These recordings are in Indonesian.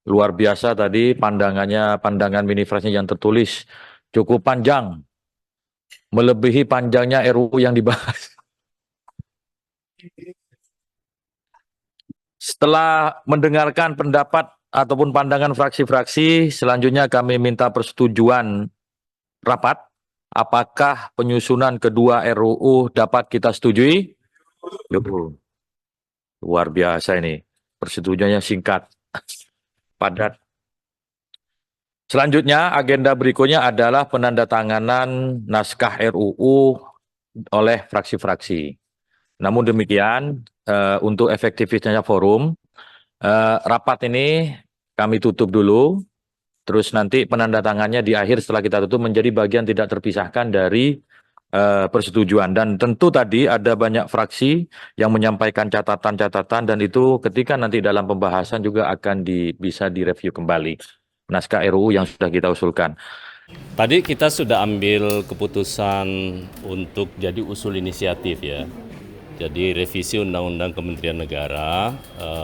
Luar biasa tadi pandangan Minifresnya yang tertulis cukup panjang, melebihi panjangnya RUU yang dibahas. Setelah mendengarkan pendapat ataupun pandangan fraksi-fraksi, selanjutnya kami minta persetujuan rapat. Apakah penyusunan kedua RUU dapat kita setujui? Yuk, luar biasa ini. Persetujuannya singkat, padat. Selanjutnya, agenda berikutnya adalah penandatanganan naskah RUU oleh fraksi-fraksi. Namun demikian, untuk efektivitasnya forum, rapat ini kami tutup dulu, terus nanti penandatangannya di akhir setelah kita tutup menjadi bagian tidak terpisahkan dari persetujuan. Dan tentu tadi ada banyak fraksi yang menyampaikan catatan-catatan dan itu ketika nanti dalam pembahasan juga akan bisa direview kembali naskah RUU yang sudah kita usulkan. Tadi kita sudah ambil keputusan untuk jadi usul inisiatif ya. Jadi revisi Undang-Undang Kementerian Negara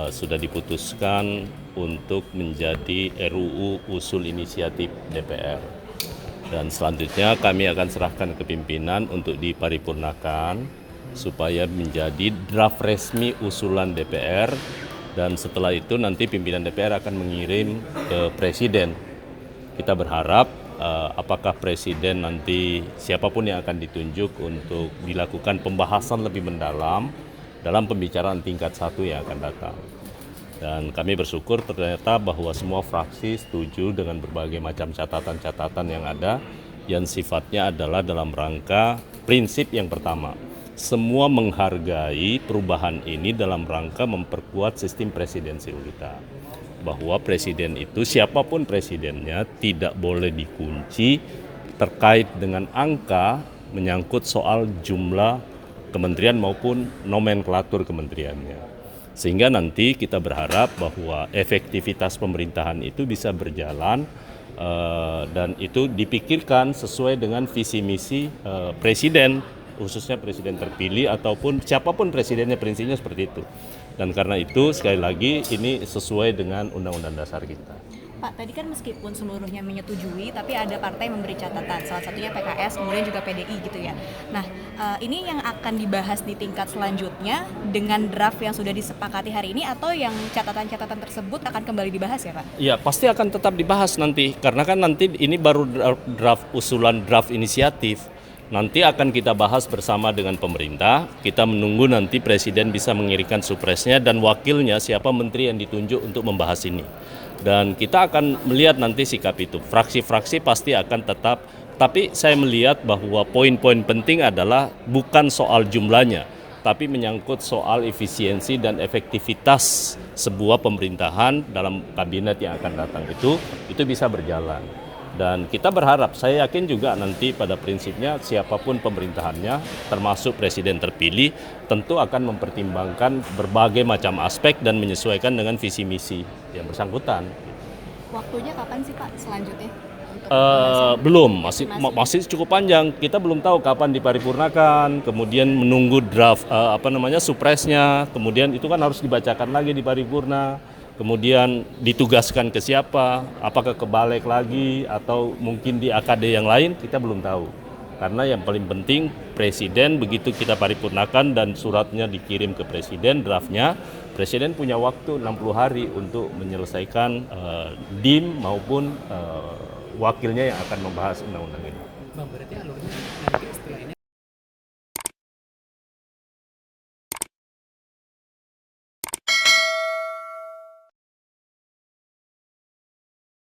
sudah diputuskan untuk menjadi RUU usul inisiatif DPR. Dan selanjutnya kami akan serahkan ke pimpinan untuk diparipurnakan supaya menjadi draft resmi usulan DPR dan setelah itu nanti pimpinan DPR akan mengirim ke Presiden. Kita berharap apakah Presiden nanti siapapun yang akan ditunjuk untuk dilakukan pembahasan lebih mendalam dalam pembicaraan tingkat 1 yang akan datang. Dan kami bersyukur ternyata bahwa semua fraksi setuju dengan berbagai macam catatan-catatan yang ada yang sifatnya adalah dalam rangka prinsip yang pertama. Semua menghargai perubahan ini dalam rangka memperkuat sistem presidensil kita. Bahwa presiden itu siapapun presidennya tidak boleh dikunci terkait dengan angka menyangkut soal jumlah kementerian maupun nomenklatur kementeriannya. Sehingga nanti kita berharap bahwa efektivitas pemerintahan itu bisa berjalan dan itu dipikirkan sesuai dengan visi misi presiden, khususnya presiden terpilih ataupun siapapun presidennya, prinsipnya seperti itu. Dan karena itu sekali lagi ini sesuai dengan Undang-Undang Dasar kita. Pak, tadi kan meskipun seluruhnya menyetujui, tapi ada partai yang memberi catatan, salah satunya PKS, kemudian juga PDI gitu ya. Nah, ini yang akan dibahas di tingkat selanjutnya dengan draft yang sudah disepakati hari ini atau yang catatan-catatan tersebut akan kembali dibahas ya Pak? Ya pasti akan tetap dibahas nanti, karena kan nanti ini baru draft usulan draft inisiatif. Nanti akan kita bahas bersama dengan pemerintah, kita menunggu nanti Presiden bisa mengirimkan supresnya dan wakilnya siapa menteri yang ditunjuk untuk membahas ini. Dan kita akan melihat nanti sikap itu. Fraksi-fraksi pasti akan tetap, tapi saya melihat bahwa poin-poin penting adalah bukan soal jumlahnya, tapi menyangkut soal efisiensi dan efektivitas sebuah pemerintahan dalam kabinet yang akan datang itu bisa berjalan. Dan kita berharap, saya yakin juga nanti pada prinsipnya siapapun pemerintahannya, termasuk presiden terpilih, tentu akan mempertimbangkan berbagai macam aspek dan menyesuaikan dengan visi misi yang bersangkutan. Waktunya kapan sih Pak selanjutnya? Untuk pembahasan? Belum, masih cukup panjang. Kita belum tahu kapan diparipurnakan, kemudian menunggu draft supresnya, kemudian itu kan harus dibacakan lagi di paripurna. Kemudian ditugaskan ke siapa, apakah ke Balik lagi atau mungkin di AKD yang lain, kita belum tahu. Karena yang paling penting Presiden begitu kita paripurnakan dan suratnya dikirim ke Presiden, draftnya, Presiden punya waktu 60 hari untuk menyelesaikan DIM maupun wakilnya yang akan membahas undang-undang ini. Bang, berarti alurnya nanti setelah ini